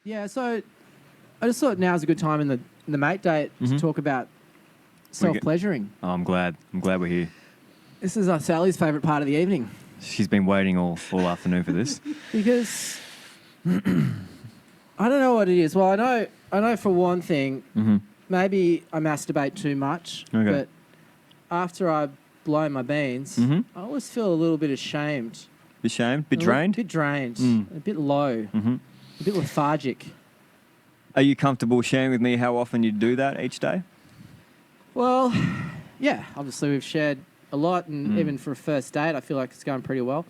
Yeah, so I just thought now's a good time in the mate date to talk about self-pleasuring. Oh, I'm glad we're here. This is Sally's favourite part of the evening. She's been waiting all afternoon for this. Because I don't know what it is. Well, I know for one thing, maybe I masturbate too much, but after I blow my beans, I always feel a little bit ashamed. Ashamed? Bit drained? A bit drained. A bit low. A bit lethargic. Are you comfortable sharing with me how often you do that each day? Well, yeah. Obviously, we've shared a lot, and even for a first date, I feel like it's going pretty well.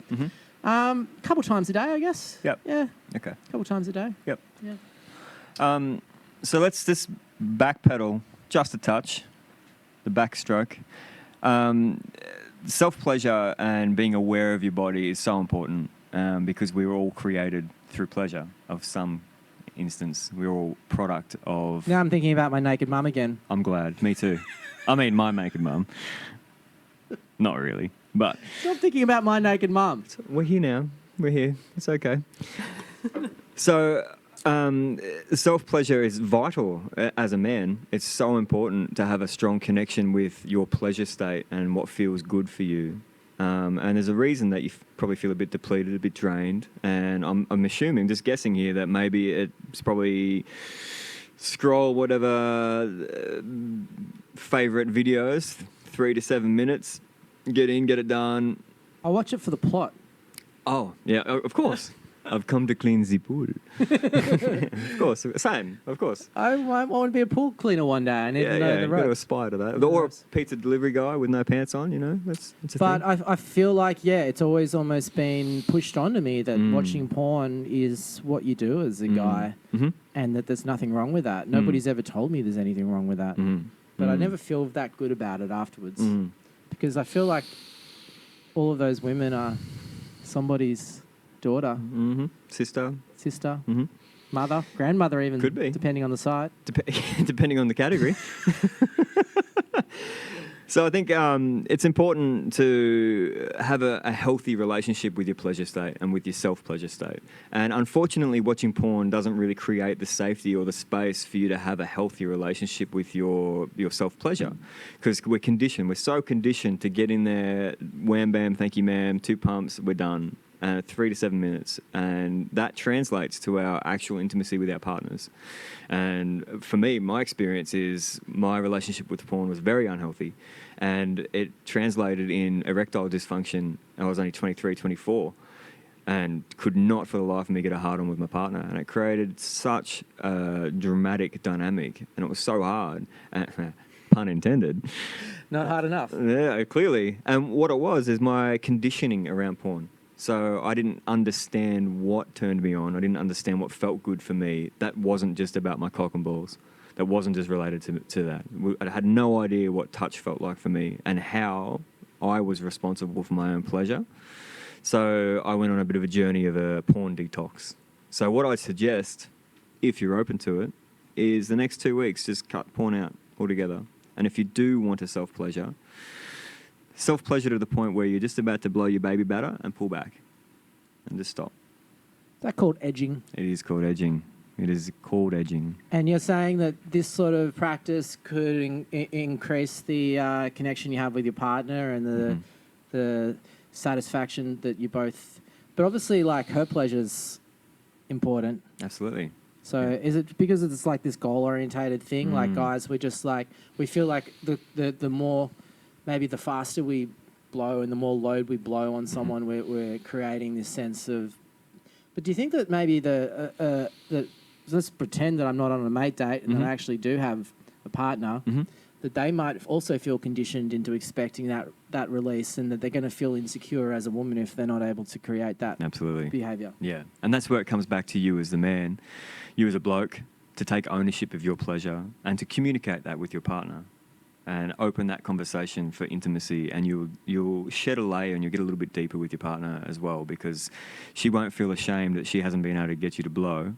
A couple times a day, I guess. Yep. Yeah. Okay. A couple times a day. Yep. Yeah. So let's just backpedal just a touch, the backstroke. Self-pleasure and being aware of your body is so important because we were all created through pleasure of some instance. We're all product of... Now I'm thinking about my naked mum again. I'm glad. Me too. I mean, my naked mum. Not really, but... Stop thinking about my naked mum. We're here now. We're here. It's okay. So... self-pleasure is vital as a man. It's so important to have a strong connection with your pleasure state and what feels good for you. And there's a reason that you probably feel a bit depleted, a bit drained. And I'm assuming, just guessing here, that maybe it's probably scroll whatever favourite videos, 3 to 7 minutes, get in, get it done. I watch it for the plot. Oh, yeah, of course. I've come to clean the pool. Of course, same, of course. I want to be a pool cleaner one day. I need to know the you've got to ropes. aspire to that. Or a pizza delivery guy with no pants on, you know, that's a But thing. I feel like, it's always almost been pushed onto me that watching porn is what you do as a guy and that there's nothing wrong with that. Nobody's ever told me there's anything wrong with that. But I never feel that good about it afterwards because I feel like all of those women are somebody's daughter, Sister, mother, grandmother even. Could be. Depending on the site. Depending on the category. So I think it's important to have a healthy relationship with your pleasure state and with your self-pleasure state. And unfortunately, watching porn doesn't really create the safety or the space for you to have a healthy relationship with your self-pleasure. Because we're conditioned. We're so conditioned to get in there, wham, bam, thank you, ma'am, 2 pumps, we're done. 3 to 7 minutes, and that translates to our actual intimacy with our partners. And for me, my experience is my relationship with porn was very unhealthy, and it translated in erectile dysfunction. I was only 23, 24, and could not for the life of me get a hard-on with my partner, and it created such a dramatic dynamic, and it was so hard, pun intended. Not hard enough. Yeah, clearly. And what it was is my conditioning around porn. So I didn't understand what turned me on. I didn't understand what felt good for me. That wasn't just about my cock and balls. That wasn't just related to that. I had no idea what touch felt like for me and how I was responsible for my own pleasure. So I went on a bit of a journey of a porn detox. So what I suggest, if you're open to it, is the next 2 weeks, just cut porn out altogether. And if you do want a self-pleasure to the point where you're just about to blow your baby batter and pull back and just stop. Is that called edging? It is called edging. It is called edging. And you're saying that this sort of practice could increase the connection you have with your partner and the satisfaction that you both... But obviously, like, her pleasure's important. Absolutely. So is it because it's like this goal-orientated thing? Like, guys, we just like... We feel like the more... Maybe the faster we blow and the more load we blow on someone, we're creating this sense of... But do you think that maybe let's pretend that I'm not on a mate date and that I actually do have a partner, that they might also feel conditioned into expecting that release and that they're going to feel insecure as a woman if they're not able to create that behaviour. Yeah, and that's where it comes back to you as the man, you as a bloke, to take ownership of your pleasure and to communicate that with your partner. And open that conversation for intimacy, and you'll shed a layer and you'll get a little bit deeper with your partner as well, because she won't feel ashamed that she hasn't been able to get you to blow,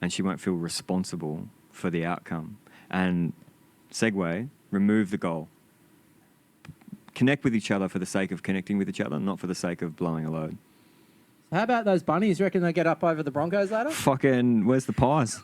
and she won't feel responsible for the outcome. And segue, remove the goal. Connect with each other for the sake of connecting with each other, not for the sake of blowing a load. How about those bunnies? You reckon they get up over the Broncos ladder? Fucking, where's the pies?